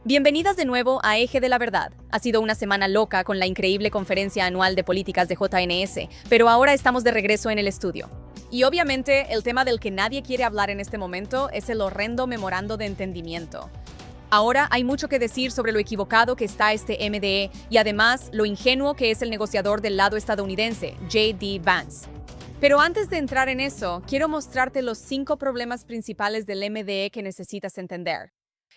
Bienvenidas de nuevo a Eje de la Verdad. Ha sido una semana loca con la increíble conferencia anual de políticas de JNS, pero ahora estamos de regreso en el estudio. Y obviamente el tema del que nadie quiere hablar en este momento es el horrendo memorando de entendimiento. Ahora hay mucho que decir sobre lo equivocado que está este MDE y además lo ingenuo que es el negociador del lado estadounidense, J.D. Vance. Pero antes de entrar en eso, quiero mostrarte los 5 problemas principales del MDE que necesitas entender.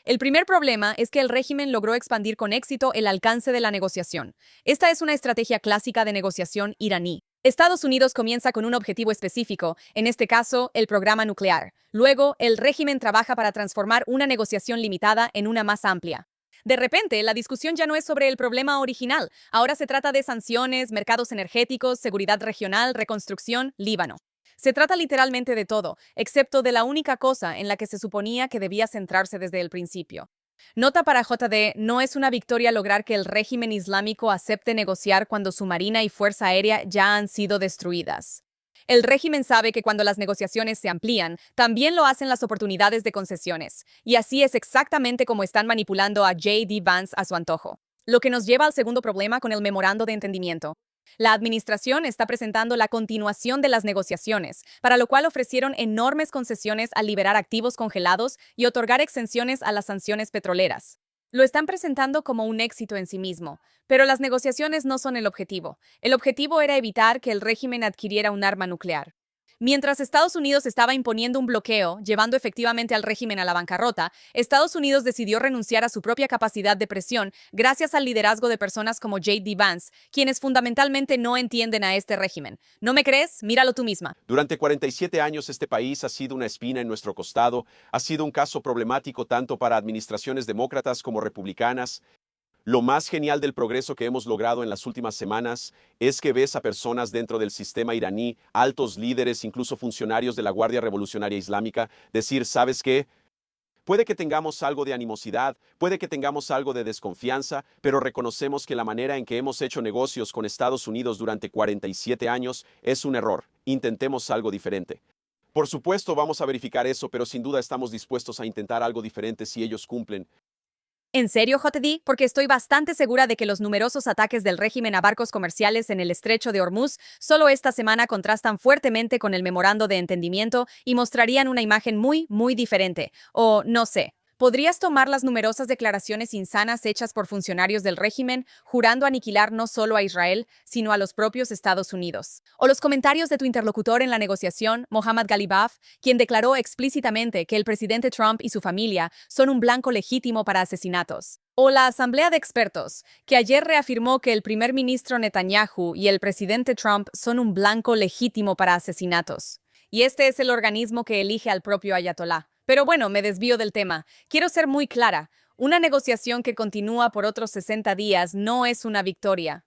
El primer problema es que el régimen logró expandir con éxito el alcance de la negociación. Esta es una estrategia clásica de negociación iraní. Estados Unidos comienza con un objetivo específico, en este caso, el programa nuclear. Luego, el régimen trabaja para transformar una negociación limitada en una más amplia. De repente, la discusión ya no es sobre el problema original. Ahora se trata de sanciones, mercados energéticos, seguridad regional, reconstrucción, Líbano. Se trata literalmente de todo, excepto de la única cosa en la que se suponía que debía centrarse desde el principio. Nota para JD, no es una victoria lograr que el régimen islámico acepte negociar cuando su marina y fuerza aérea ya han sido destruidas. El régimen sabe que cuando las negociaciones se amplían, también lo hacen las oportunidades de concesiones. Y así es exactamente como están manipulando a J.D. Vance a su antojo. Lo que nos lleva al segundo problema con el memorando de entendimiento. La administración está presentando la continuación de las negociaciones, para lo cual ofrecieron enormes concesiones al liberar activos congelados y otorgar exenciones a las sanciones petroleras. Lo están presentando como un éxito en sí mismo, pero las negociaciones no son el objetivo. El objetivo era evitar que el régimen adquiriera un arma nuclear. Mientras Estados Unidos estaba imponiendo un bloqueo, llevando efectivamente al régimen a la bancarrota, Estados Unidos decidió renunciar a su propia capacidad de presión gracias al liderazgo de personas como J.D. Vance, quienes fundamentalmente no entienden a este régimen. ¿No me crees? Míralo tú misma. Durante 47 años este país ha sido una espina en nuestro costado, ha sido un caso problemático tanto para administraciones demócratas como republicanas. Lo más genial del progreso que hemos logrado en las últimas semanas es que ves a personas dentro del sistema iraní, altos líderes, incluso funcionarios de la Guardia Revolucionaria Islámica, decir, ¿sabes qué? Puede que tengamos algo de animosidad, puede que tengamos algo de desconfianza, pero reconocemos que la manera en que hemos hecho negocios con Estados Unidos durante 47 años es un error. Intentemos algo diferente. Por supuesto, vamos a verificar eso, pero sin duda estamos dispuestos a intentar algo diferente si ellos cumplen. ¿En serio, JD? Porque estoy bastante segura de que los numerosos ataques del régimen a barcos comerciales en el estrecho de Hormuz solo esta semana contrastan fuertemente con el memorando de entendimiento y mostrarían una imagen muy diferente. O, no sé. ¿Podrías tomar las numerosas declaraciones insanas hechas por funcionarios del régimen, jurando aniquilar no solo a Israel, sino a los propios Estados Unidos? O los comentarios de tu interlocutor en la negociación, Mohammad Ghalibaf, quien declaró explícitamente que el presidente Trump y su familia son un blanco legítimo para asesinatos. O la Asamblea de Expertos, que ayer reafirmó que el primer ministro Netanyahu y el presidente Trump son un blanco legítimo para asesinatos. Y este es el organismo que elige al propio ayatolá. Pero bueno, me desvío del tema. Quiero ser muy clara. Una negociación que continúa por otros 60 días no es una victoria.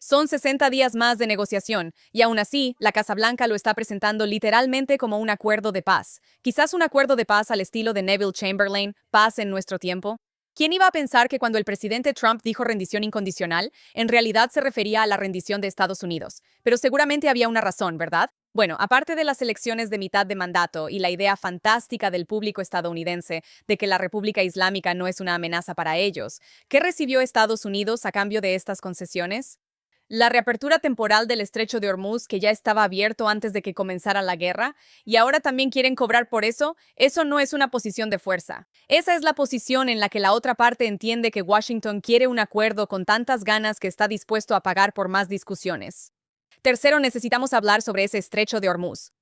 Son 60 días más de negociación, y aún así, la Casa Blanca lo está presentando literalmente como un acuerdo de paz. Quizás un acuerdo de paz al estilo de Neville Chamberlain, paz en nuestro tiempo. ¿Quién iba a pensar que cuando el presidente Trump dijo rendición incondicional, en realidad se refería a la rendición de Estados Unidos? Pero seguramente había una razón, ¿verdad? Bueno, aparte de las elecciones de mitad de mandato y la idea fantástica del público estadounidense de que la República Islámica no es una amenaza para ellos, ¿qué recibió Estados Unidos a cambio de estas concesiones? La reapertura temporal del estrecho de Hormuz, que ya estaba abierto antes de que comenzara la guerra, y ahora también quieren cobrar por eso. Eso no es una posición de fuerza. Esa es la posición en la que la otra parte entiende que Washington quiere un acuerdo con tantas ganas que está dispuesto a pagar por más discusiones. Tercero, necesitamos hablar sobre ese estrecho de Hormuz.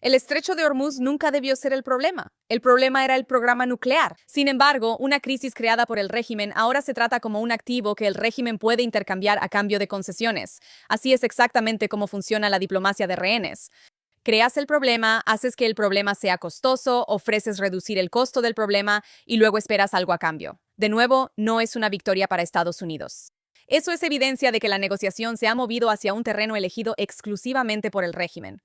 El estrecho de Hormuz nunca debió ser el problema. El problema era el programa nuclear. Sin embargo, una crisis creada por el régimen ahora se trata como un activo que el régimen puede intercambiar a cambio de concesiones. Así es exactamente cómo funciona la diplomacia de rehenes. Creas el problema, haces que el problema sea costoso, ofreces reducir el costo del problema y luego esperas algo a cambio. De nuevo, no es una victoria para Estados Unidos. Eso es evidencia de que la negociación se ha movido hacia un terreno elegido exclusivamente por el régimen.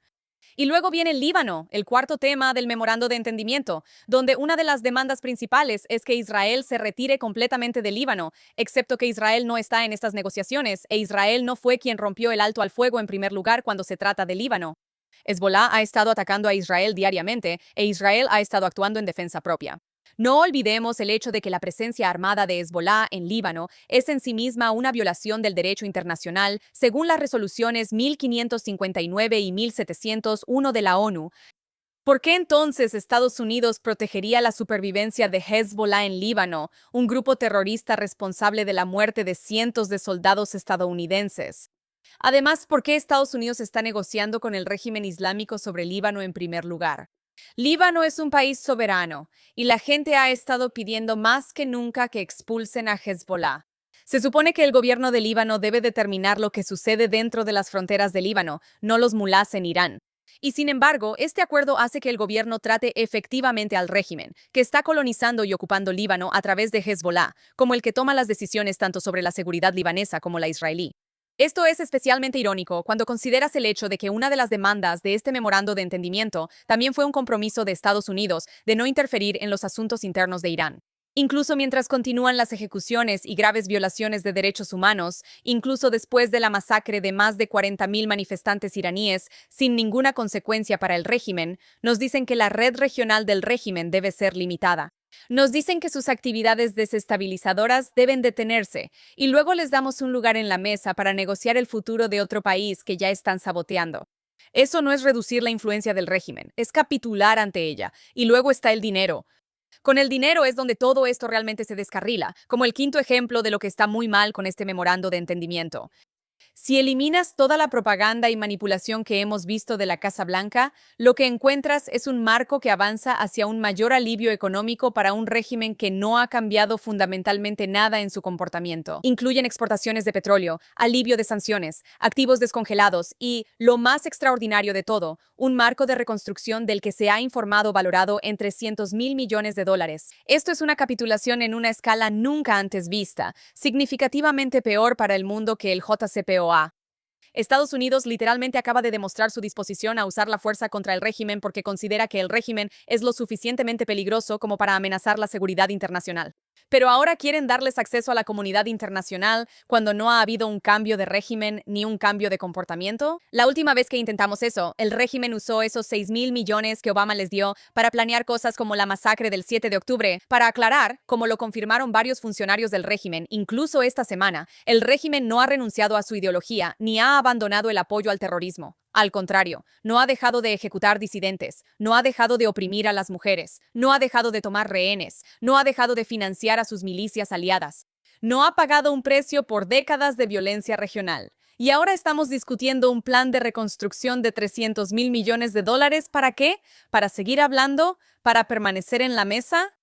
Y luego viene el Líbano, el cuarto tema del memorando de entendimiento, donde una de las demandas principales es que Israel se retire completamente del Líbano, excepto que Israel no está en estas negociaciones e Israel no fue quien rompió el alto al fuego en primer lugar cuando se trata de Líbano. Hezbolá ha estado atacando a Israel diariamente e Israel ha estado actuando en defensa propia. No olvidemos el hecho de que la presencia armada de Hezbollah en Líbano es en sí misma una violación del derecho internacional, según las resoluciones 1559 y 1701 de la ONU. ¿Por qué entonces Estados Unidos protegería la supervivencia de Hezbollah en Líbano, un grupo terrorista responsable de la muerte de cientos de soldados estadounidenses? Además, ¿por qué Estados Unidos está negociando con el régimen islámico sobre Líbano en primer lugar? Líbano es un país soberano y la gente ha estado pidiendo más que nunca que expulsen a Hezbollah. Se supone que el gobierno de Líbano debe determinar lo que sucede dentro de las fronteras de Líbano, no los mulás en Irán. Y sin embargo, este acuerdo hace que el gobierno trate efectivamente al régimen, que está colonizando y ocupando Líbano a través de Hezbollah, como el que toma las decisiones tanto sobre la seguridad libanesa como la israelí. Esto es especialmente irónico cuando consideras el hecho de que una de las demandas de este memorando de entendimiento también fue un compromiso de Estados Unidos de no interferir en los asuntos internos de Irán. Incluso mientras continúan las ejecuciones y graves violaciones de derechos humanos, incluso después de la masacre de más de 40.000 manifestantes iraníes sin ninguna consecuencia para el régimen, nos dicen que la red regional del régimen debe ser limitada. Nos dicen que sus actividades desestabilizadoras deben detenerse y luego les damos un lugar en la mesa para negociar el futuro de otro país que ya están saboteando. Eso no es reducir la influencia del régimen, es capitular ante ella. Y luego está el dinero. Con el dinero es donde todo esto realmente se descarrila, como el quinto ejemplo de lo que está muy mal con este memorando de entendimiento. Si eliminas toda la propaganda y manipulación que hemos visto de la Casa Blanca, lo que encuentras es un marco que avanza hacia un mayor alivio económico para un régimen que no ha cambiado fundamentalmente nada en su comportamiento. Incluyen exportaciones de petróleo, alivio de sanciones, activos descongelados y, lo más extraordinario de todo, un marco de reconstrucción del que se ha informado valorado en $300.000 millones. Esto es una capitulación en una escala nunca antes vista, significativamente peor para el mundo que el JCPOA. Estados Unidos literalmente acaba de demostrar su disposición a usar la fuerza contra el régimen porque considera que el régimen es lo suficientemente peligroso como para amenazar la seguridad internacional. Pero ahora quieren darles acceso a la comunidad internacional cuando no ha habido un cambio de régimen ni un cambio de comportamiento. La última vez que intentamos eso, el régimen usó esos 6.000 millones que Obama les dio para planear cosas como la masacre del 7 de octubre. Para aclarar, como lo confirmaron varios funcionarios del régimen, incluso esta semana, el régimen no ha renunciado a su ideología ni ha abandonado el apoyo al terrorismo. Al contrario, no ha dejado de ejecutar disidentes, no ha dejado de oprimir a las mujeres, no ha dejado de tomar rehenes, no ha dejado de financiar a sus milicias aliadas. No ha pagado un precio por décadas de violencia regional. Y ahora estamos discutiendo un plan de reconstrucción de $300.000 millones. ¿Para qué? ¿Para seguir hablando? ¿Para permanecer en la mesa?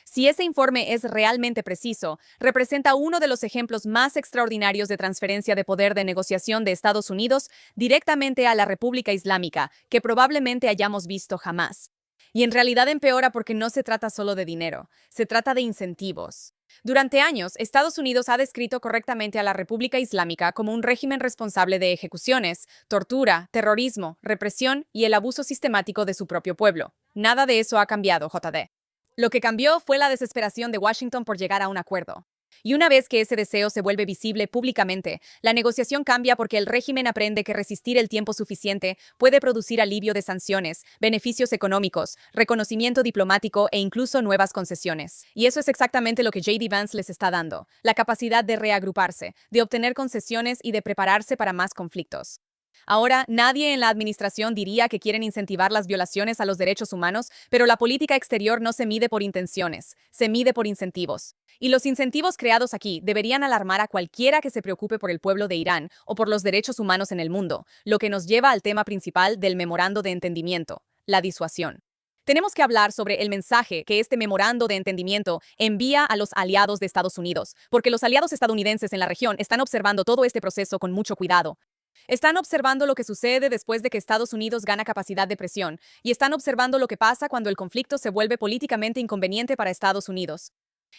Si ese informe es realmente preciso, representa uno de los ejemplos más extraordinarios de transferencia de poder de negociación de Estados Unidos directamente a la República Islámica que probablemente hayamos visto jamás. Y en realidad empeora porque no se trata solo de dinero, se trata de incentivos. Durante años, Estados Unidos ha descrito correctamente a la República Islámica como un régimen responsable de ejecuciones, tortura, terrorismo, represión y el abuso sistemático de su propio pueblo. Nada de eso ha cambiado, JD. Lo que cambió fue la desesperación de Washington por llegar a un acuerdo. Y una vez que ese deseo se vuelve visible públicamente, la negociación cambia porque el régimen aprende que resistir el tiempo suficiente puede producir alivio de sanciones, beneficios económicos, reconocimiento diplomático e incluso nuevas concesiones. Y eso es exactamente lo que J.D. Vance les está dando, la capacidad de reagruparse, de obtener concesiones y de prepararse para más conflictos. Ahora, nadie en la administración diría que quieren incentivar las violaciones a los derechos humanos, pero la política exterior no se mide por intenciones, se mide por incentivos. Y los incentivos creados aquí deberían alarmar a cualquiera que se preocupe por el pueblo de Irán o por los derechos humanos en el mundo, lo que nos lleva al tema principal del memorando de entendimiento, la disuasión. Tenemos que hablar sobre el mensaje que este memorando de entendimiento envía a los aliados de Estados Unidos, porque los aliados estadounidenses en la región están observando todo este proceso con mucho cuidado. Están observando lo que sucede después de que Estados Unidos gana capacidad de presión, y están observando lo que pasa cuando el conflicto se vuelve políticamente inconveniente para Estados Unidos.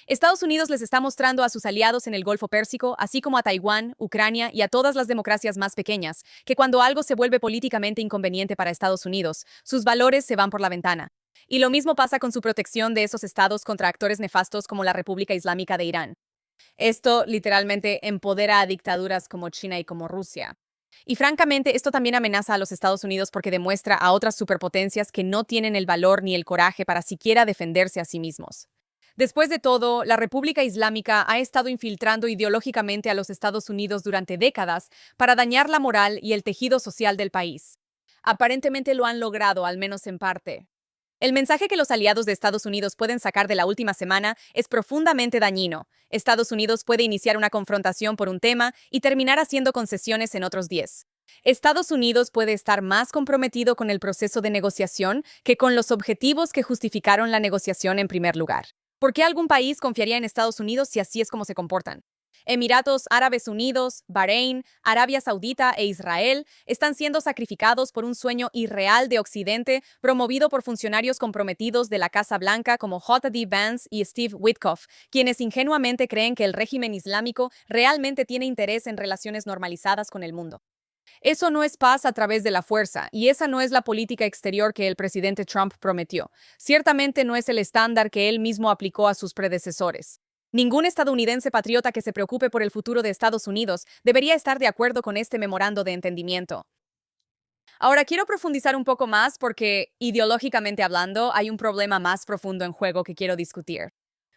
Estados Unidos les está mostrando a sus aliados en el Golfo Pérsico, así como a Taiwán, Ucrania y a todas las democracias más pequeñas, que cuando algo se vuelve políticamente inconveniente para Estados Unidos, sus valores se van por la ventana. Y lo mismo pasa con su protección de esos estados contra actores nefastos como la República Islámica de Irán. Esto literalmente empodera a dictaduras como China y como Rusia. Y francamente, esto también amenaza a los Estados Unidos porque demuestra a otras superpotencias que no tienen el valor ni el coraje para siquiera defenderse a sí mismos. Después de todo, la República Islámica ha estado infiltrando ideológicamente a los Estados Unidos durante décadas para dañar la moral y el tejido social del país. Aparentemente lo han logrado, al menos en parte. El mensaje que los aliados de Estados Unidos pueden sacar de la última semana es profundamente dañino. Estados Unidos puede iniciar una confrontación por un tema y terminar haciendo concesiones en otros 10. Estados Unidos puede estar más comprometido con el proceso de negociación que con los objetivos que justificaron la negociación en primer lugar. ¿Por qué algún país confiaría en Estados Unidos si así es como se comportan? Emiratos Árabes Unidos, Bahrein, Arabia Saudita e Israel están siendo sacrificados por un sueño irreal de Occidente promovido por funcionarios comprometidos de la Casa Blanca como J.D. Vance y Steve Witkoff, quienes ingenuamente creen que el régimen islámico realmente tiene interés en relaciones normalizadas con el mundo. Eso no es paz a través de la fuerza, y esa no es la política exterior que el presidente Trump prometió. Ciertamente no es el estándar que él mismo aplicó a sus predecesores. Ningún estadounidense patriota que se preocupe por el futuro de Estados Unidos debería estar de acuerdo con este memorando de entendimiento. Ahora quiero profundizar un poco más porque, ideológicamente hablando, hay un problema más profundo en juego que quiero discutir.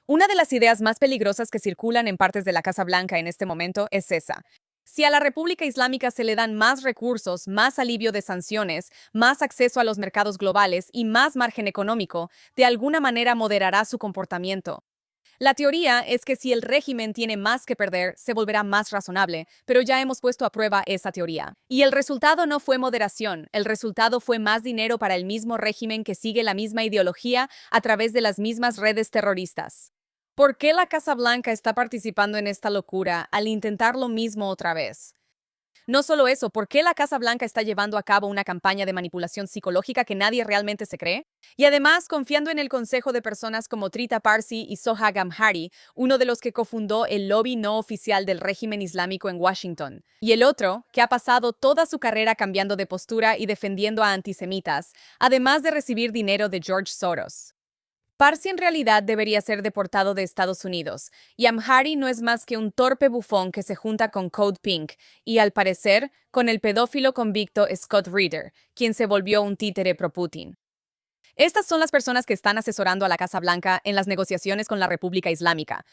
Una de las ideas más peligrosas que circulan en partes de la Casa Blanca en este momento es esa. Si a la República Islámica se le dan más recursos, más alivio de sanciones, más acceso a los mercados globales y más margen económico, de alguna manera moderará su comportamiento. La teoría es que si el régimen tiene más que perder, se volverá más razonable, pero ya hemos puesto a prueba esa teoría. Y el resultado no fue moderación, el resultado fue más dinero para el mismo régimen que sigue la misma ideología a través de las mismas redes terroristas. ¿Por qué la Casa Blanca está participando en esta locura al intentar lo mismo otra vez? No solo eso, ¿por qué la Casa Blanca está llevando a cabo una campaña de manipulación psicológica que nadie realmente se cree? Y además, confiando en el consejo de personas como Trita Parsi y Sohag Amhari, uno de los que cofundó el lobby no oficial del régimen islámico en Washington. Y el otro, que ha pasado toda su carrera cambiando de postura y defendiendo a antisemitas, además de recibir dinero de George Soros. Parsi en realidad debería ser deportado de Estados Unidos, y Amhari no es más que un torpe bufón que se junta con Code Pink y, al parecer, con el pedófilo convicto Scott Reeder, quien se volvió un títere pro-Putin. Estas son las personas que están asesorando a la Casa Blanca en las negociaciones con la República Islámica.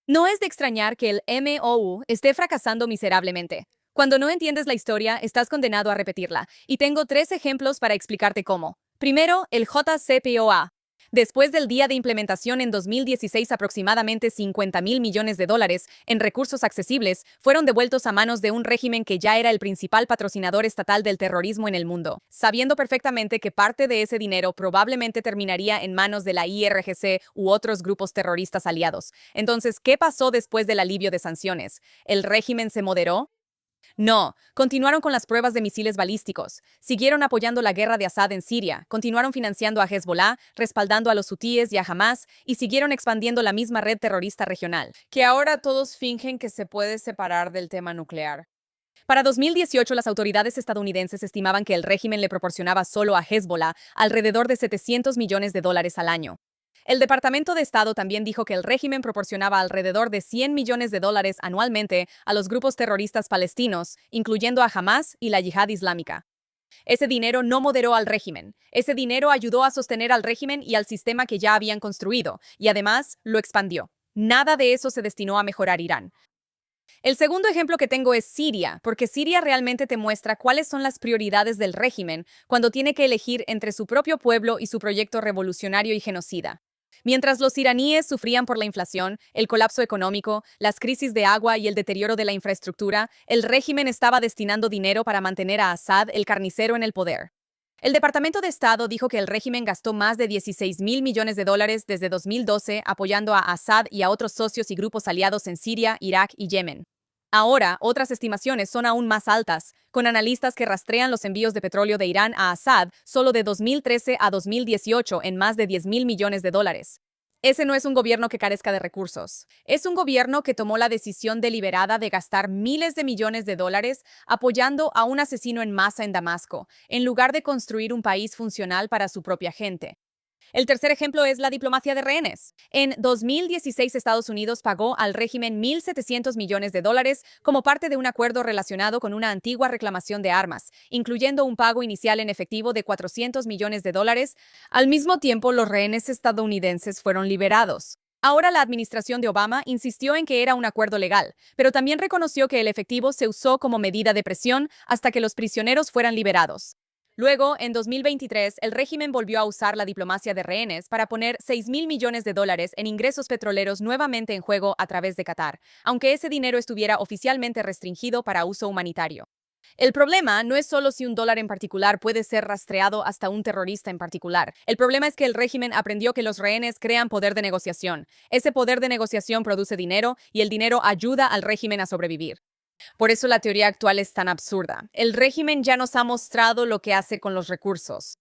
No es de extrañar que el MOU esté fracasando miserablemente. Cuando no entiendes la historia, estás condenado a repetirla, y tengo 3 ejemplos para explicarte cómo. Primero, el JCPOA. Después del día de implementación en 2016, aproximadamente $50,000 millones en recursos accesibles fueron devueltos a manos de un régimen que ya era el principal patrocinador estatal del terrorismo en el mundo, sabiendo perfectamente que parte de ese dinero probablemente terminaría en manos de la IRGC u otros grupos terroristas aliados. Entonces, ¿qué pasó después del alivio de sanciones? ¿El régimen se moderó? No, continuaron con las pruebas de misiles balísticos, siguieron apoyando la guerra de Assad en Siria, continuaron financiando a Hezbollah, respaldando a los hutíes y a Hamas, y siguieron expandiendo la misma red terrorista regional, que ahora todos fingen que se puede separar del tema nuclear. Para 2018, las autoridades estadounidenses estimaban que el régimen le proporcionaba solo a Hezbollah alrededor de $700 millones al año. El Departamento de Estado también dijo que el régimen proporcionaba alrededor de $100 millones anualmente a los grupos terroristas palestinos, incluyendo a Hamas y la Yihad Islámica. Ese dinero no moderó al régimen. Ese dinero ayudó a sostener al régimen y al sistema que ya habían construido, y además lo expandió. Nada de eso se destinó a mejorar Irán. El segundo ejemplo que tengo es Siria, porque Siria realmente te muestra cuáles son las prioridades del régimen cuando tiene que elegir entre su propio pueblo y su proyecto revolucionario y genocida. Mientras los iraníes sufrían por la inflación, el colapso económico, las crisis de agua y el deterioro de la infraestructura, el régimen estaba destinando dinero para mantener a Assad, el carnicero, en el poder. El Departamento de Estado dijo que el régimen gastó más de $16,000 millones desde 2012 apoyando a Assad y a otros socios y grupos aliados en Siria, Irak y Yemen. Ahora, otras estimaciones son aún más altas, con analistas que rastrean los envíos de petróleo de Irán a Assad solo de 2013 a 2018 en más de $10,000 millones. Ese no es un gobierno que carezca de recursos. Es un gobierno que tomó la decisión deliberada de gastar miles de millones de dólares apoyando a un asesino en masa en Damasco, en lugar de construir un país funcional para su propia gente. El tercer ejemplo es la diplomacia de rehenes. En 2016, Estados Unidos pagó al régimen $1,700 millones como parte de un acuerdo relacionado con una antigua reclamación de armas, incluyendo un pago inicial en efectivo de $400 millones. Al mismo tiempo, los rehenes estadounidenses fueron liberados. Ahora la administración de Obama insistió en que era un acuerdo legal, pero también reconoció que el efectivo se usó como medida de presión hasta que los prisioneros fueran liberados. Luego, en 2023, el régimen volvió a usar la diplomacia de rehenes para poner $6.000 millones en ingresos petroleros nuevamente en juego a través de Qatar, aunque ese dinero estuviera oficialmente restringido para uso humanitario. El problema no es solo si un dólar en particular puede ser rastreado hasta un terrorista en particular. El problema es que el régimen aprendió que los rehenes crean poder de negociación. Ese poder de negociación produce dinero y el dinero ayuda al régimen a sobrevivir. Por eso la teoría actual es tan absurda. El régimen ya nos ha mostrado lo que hace con los recursos.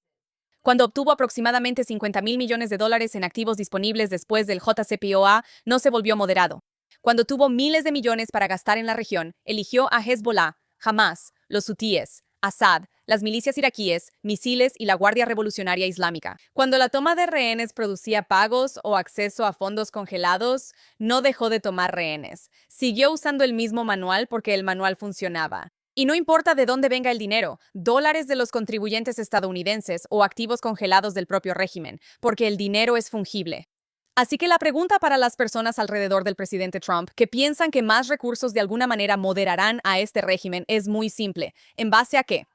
Cuando obtuvo aproximadamente $50.000 millones en activos disponibles después del JCPOA, no se volvió moderado. Cuando tuvo miles de millones para gastar en la región, eligió a Hezbollah, Hamas, los hutíes, Assad, las milicias iraquíes, misiles y la Guardia Revolucionaria Islámica. Cuando la toma de rehenes producía pagos o acceso a fondos congelados, no dejó de tomar rehenes. Siguió usando el mismo manual porque el manual funcionaba. Y no importa de dónde venga el dinero, dólares de los contribuyentes estadounidenses o activos congelados del propio régimen, porque el dinero es fungible. Así que la pregunta para las personas alrededor del presidente Trump que piensan que más recursos de alguna manera moderarán a este régimen es muy simple. ¿En base a qué?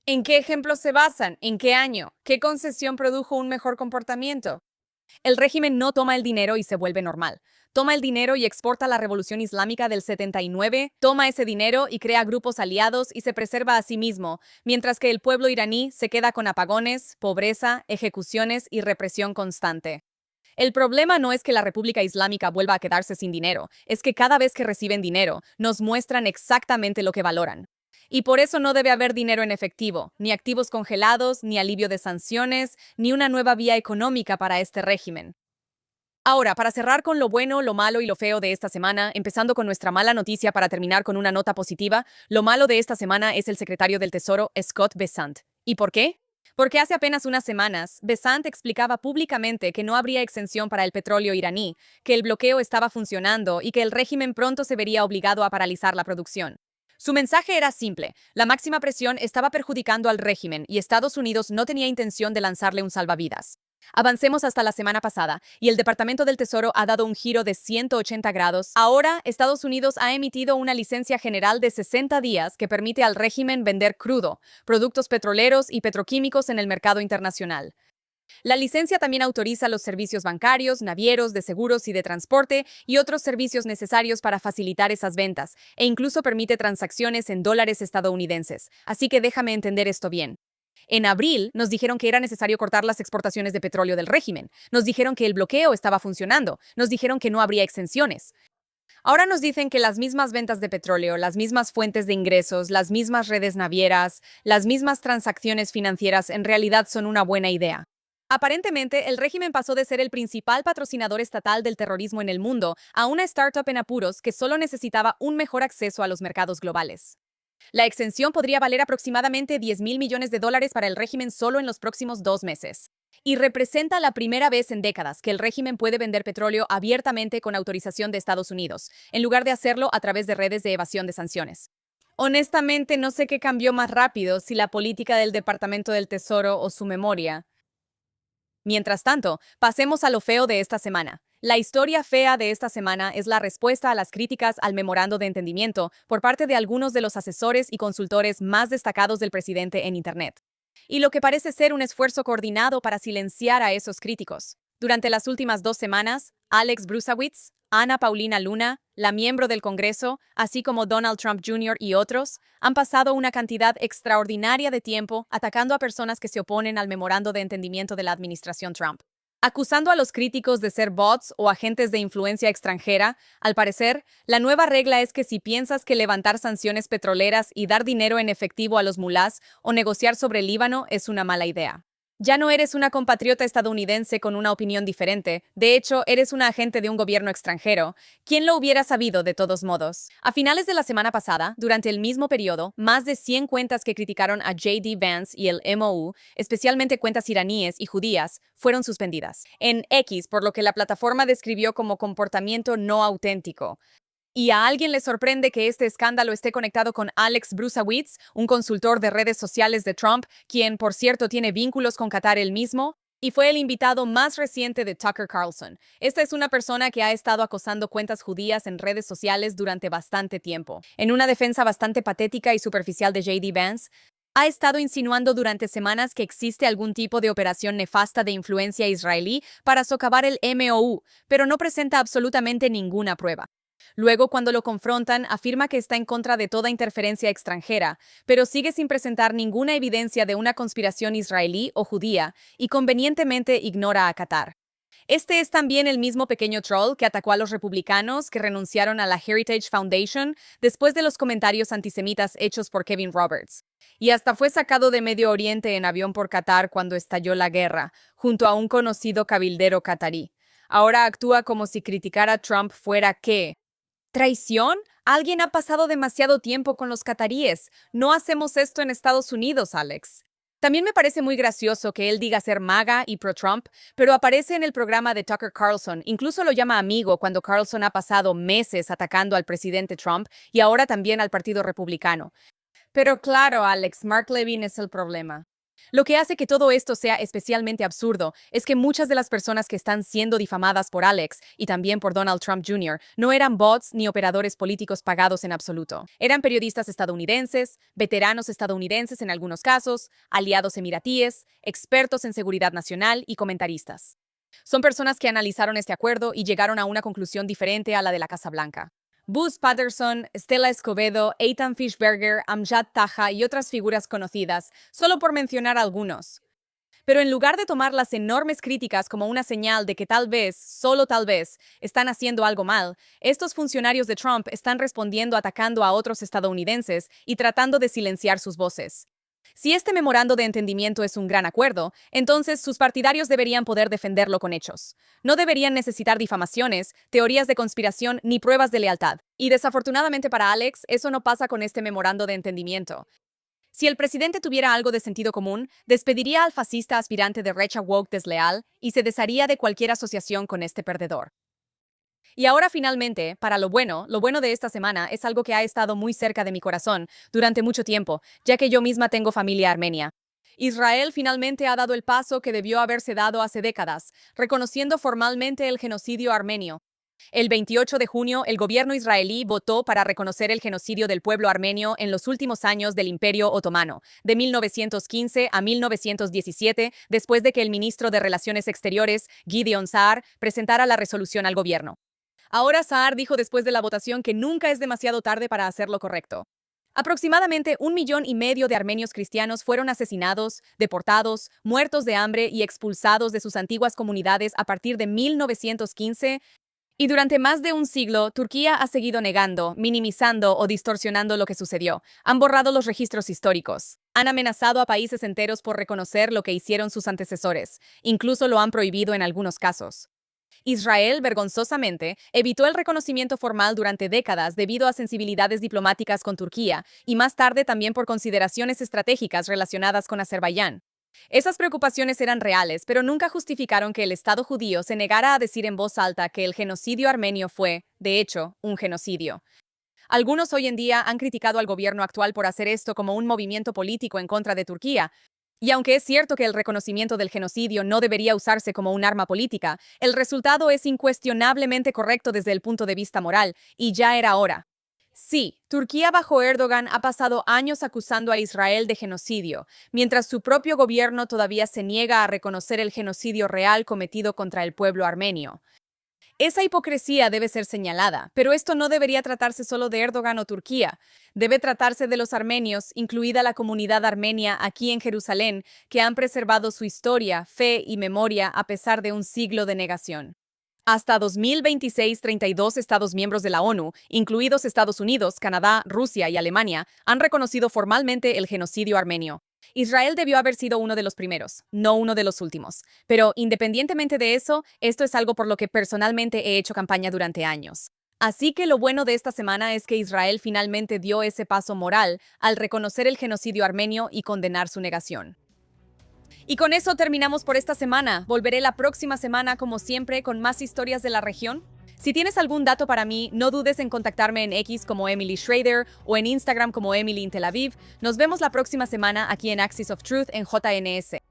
¿En qué ejemplos se basan? ¿En qué año? ¿Qué concesión produjo un mejor comportamiento? El régimen no toma el dinero y se vuelve normal. Toma el dinero y exporta la revolución islámica del 79, toma ese dinero y crea grupos aliados y se preserva a sí mismo, mientras que el pueblo iraní se queda con apagones, pobreza, ejecuciones y represión constante. El problema no es que la República Islámica vuelva a quedarse sin dinero, es que cada vez que reciben dinero, nos muestran exactamente lo que valoran. Y por eso no debe haber dinero en efectivo, ni activos congelados, ni alivio de sanciones, ni una nueva vía económica para este régimen. Ahora, para cerrar con lo bueno, lo malo y lo feo de esta semana, empezando con nuestra mala noticia para terminar con una nota positiva, lo malo de esta semana es el secretario del Tesoro, Scott Bessent. ¿Y por qué? Porque hace apenas unas semanas, Bessent explicaba públicamente que no habría exención para el petróleo iraní, que el bloqueo estaba funcionando y que el régimen pronto se vería obligado a paralizar la producción. Su mensaje era simple: la máxima presión estaba perjudicando al régimen y Estados Unidos no tenía intención de lanzarle un salvavidas. Avancemos hasta la semana pasada y el Departamento del Tesoro ha dado un giro de 180 grados. Ahora, Estados Unidos ha emitido una licencia general de 60 días que permite al régimen vender crudo, productos petroleros y petroquímicos en el mercado internacional. La licencia también autoriza los servicios bancarios, navieros, de seguros y de transporte y otros servicios necesarios para facilitar esas ventas, e incluso permite transacciones en dólares estadounidenses. Así que déjame entender esto bien. En abril nos dijeron que era necesario cortar las exportaciones de petróleo del régimen. Nos dijeron que el bloqueo estaba funcionando. Nos dijeron que no habría exenciones. Ahora nos dicen que las mismas ventas de petróleo, las mismas fuentes de ingresos, las mismas redes navieras, las mismas transacciones financieras en realidad son una buena idea. Aparentemente, el régimen pasó de ser el principal patrocinador estatal del terrorismo en el mundo a una startup en apuros que solo necesitaba un mejor acceso a los mercados globales. La exención podría valer aproximadamente $10.000 millones para el régimen solo en los próximos 2 meses. Y representa la primera vez en décadas que el régimen puede vender petróleo abiertamente con autorización de Estados Unidos, en lugar de hacerlo a través de redes de evasión de sanciones. Honestamente, no sé qué cambió más rápido, si la política del Departamento del Tesoro o su memoria. Mientras tanto, pasemos a lo feo de esta semana. La historia fea de esta semana es la respuesta a las críticas al memorando de entendimiento por parte de algunos de los asesores y consultores más destacados del presidente en Internet. Y lo que parece ser un esfuerzo coordinado para silenciar a esos críticos. Durante las últimas 2 semanas, Alex Brusewitz, Ana Paulina Luna, la miembro del Congreso, así como Donald Trump Jr. y otros, han pasado una cantidad extraordinaria de tiempo atacando a personas que se oponen al memorando de entendimiento de la administración Trump. Acusando a los críticos de ser bots o agentes de influencia extranjera, al parecer, la nueva regla es que si piensas que levantar sanciones petroleras y dar dinero en efectivo a los mulás o negociar sobre el Líbano es una mala idea. Ya no eres una compatriota estadounidense con una opinión diferente, de hecho, eres una agente de un gobierno extranjero. ¿Quién lo hubiera sabido de todos modos? A finales de la semana pasada, durante el mismo periodo, más de 100 cuentas que criticaron a J.D. Vance y el MOU, especialmente cuentas iraníes y judías, fueron suspendidas en X, por lo que la plataforma describió como comportamiento no auténtico. ¿Y a alguien le sorprende que este escándalo esté conectado con Alex Brusewitz, un consultor de redes sociales de Trump, quien, por cierto, tiene vínculos con Qatar él mismo? Y fue el invitado más reciente de Tucker Carlson. Esta es una persona que ha estado acosando cuentas judías en redes sociales durante bastante tiempo. En una defensa bastante patética y superficial de J.D. Vance, ha estado insinuando durante semanas que existe algún tipo de operación nefasta de influencia israelí para socavar el MOU, pero no presenta absolutamente ninguna prueba. Luego, cuando lo confrontan, afirma que está en contra de toda interferencia extranjera, pero sigue sin presentar ninguna evidencia de una conspiración israelí o judía, y convenientemente ignora a Qatar. Este es también el mismo pequeño troll que atacó a los republicanos que renunciaron a la Heritage Foundation después de los comentarios antisemitas hechos por Kevin Roberts. Y hasta fue sacado de Medio Oriente en avión por Qatar cuando estalló la guerra, junto a un conocido cabildero qatarí. Ahora actúa como si criticar a Trump fuera ¿qué? ¿Traición? Alguien ha pasado demasiado tiempo con los cataríes. No hacemos esto en Estados Unidos, Alex. También me parece muy gracioso que él diga ser MAGA y pro-Trump, pero aparece en el programa de Tucker Carlson, incluso lo llama amigo cuando Carlson ha pasado meses atacando al presidente Trump y ahora también al Partido Republicano. Pero claro, Alex, Mark Levin es el problema. Lo que hace que todo esto sea especialmente absurdo es que muchas de las personas que están siendo difamadas por Alex y también por Donald Trump Jr. no eran bots ni operadores políticos pagados en absoluto. Eran periodistas estadounidenses, veteranos estadounidenses en algunos casos, aliados emiratíes, expertos en seguridad nacional y comentaristas. Son personas que analizaron este acuerdo y llegaron a una conclusión diferente a la de la Casa Blanca. Buzz Patterson, Stella Escobedo, Eitan Fischberger, Amjad Taha y otras figuras conocidas, solo por mencionar algunos. Pero en lugar de tomar las enormes críticas como una señal de que tal vez, solo tal vez, están haciendo algo mal, estos funcionarios de Trump están respondiendo atacando a otros estadounidenses y tratando de silenciar sus voces. Si este memorando de entendimiento es un gran acuerdo, entonces sus partidarios deberían poder defenderlo con hechos. No deberían necesitar difamaciones, teorías de conspiración ni pruebas de lealtad. Y desafortunadamente para Alex, eso no pasa con este memorando de entendimiento. Si el presidente tuviera algo de sentido común, despediría al fascista aspirante de Recha Woke desleal y se desharía de cualquier asociación con este perdedor. Y ahora finalmente, para lo bueno de esta semana es algo que ha estado muy cerca de mi corazón durante mucho tiempo, ya que yo misma tengo familia armenia. Israel finalmente ha dado el paso que debió haberse dado hace décadas, reconociendo formalmente el genocidio armenio. El 28 de junio, el gobierno israelí votó para reconocer el genocidio del pueblo armenio en los últimos años del Imperio Otomano, de 1915 a 1917, después de que el ministro de Relaciones Exteriores, Gideon Sa'ar, presentara la resolución al gobierno. Ahora Sa'ar dijo después de la votación que nunca es demasiado tarde para hacer lo correcto. Aproximadamente 1,5 millones de armenios cristianos fueron asesinados, deportados, muertos de hambre y expulsados de sus antiguas comunidades a partir de 1915, y durante más de un siglo, Turquía ha seguido negando, minimizando o distorsionando lo que sucedió. Han borrado los registros históricos. Han amenazado a países enteros por reconocer lo que hicieron sus antecesores. Incluso lo han prohibido en algunos casos. Israel, vergonzosamente, evitó el reconocimiento formal durante décadas debido a sensibilidades diplomáticas con Turquía y más tarde también por consideraciones estratégicas relacionadas con Azerbaiyán. Esas preocupaciones eran reales, pero nunca justificaron que el Estado judío se negara a decir en voz alta que el genocidio armenio fue, de hecho, un genocidio. Algunos hoy en día han criticado al gobierno actual por hacer esto como un movimiento político en contra de Turquía. Y aunque es cierto que el reconocimiento del genocidio no debería usarse como un arma política, el resultado es incuestionablemente correcto desde el punto de vista moral, y ya era hora. Sí, Turquía bajo Erdogan ha pasado años acusando a Israel de genocidio, mientras su propio gobierno todavía se niega a reconocer el genocidio real cometido contra el pueblo armenio. Esa hipocresía debe ser señalada, pero esto no debería tratarse solo de Erdogan o Turquía. Debe tratarse de los armenios, incluida la comunidad armenia aquí en Jerusalén, que han preservado su historia, fe y memoria a pesar de un siglo de negación. Hasta 2026, 32 Estados miembros de la ONU, incluidos Estados Unidos, Canadá, Rusia y Alemania, han reconocido formalmente el genocidio armenio. Israel debió haber sido uno de los primeros, no uno de los últimos. Pero, independientemente de eso, esto es algo por lo que personalmente he hecho campaña durante años. Así que lo bueno de esta semana es que Israel finalmente dio ese paso moral al reconocer el genocidio armenio y condenar su negación. Y con eso terminamos por esta semana. Volveré la próxima semana, como siempre, con más historias de la región. Si tienes algún dato para mí, no dudes en contactarme en X como Emily Schrader o en Instagram como Emily in Tel Aviv. Nos vemos la próxima semana aquí en Axis of Truth en JNS.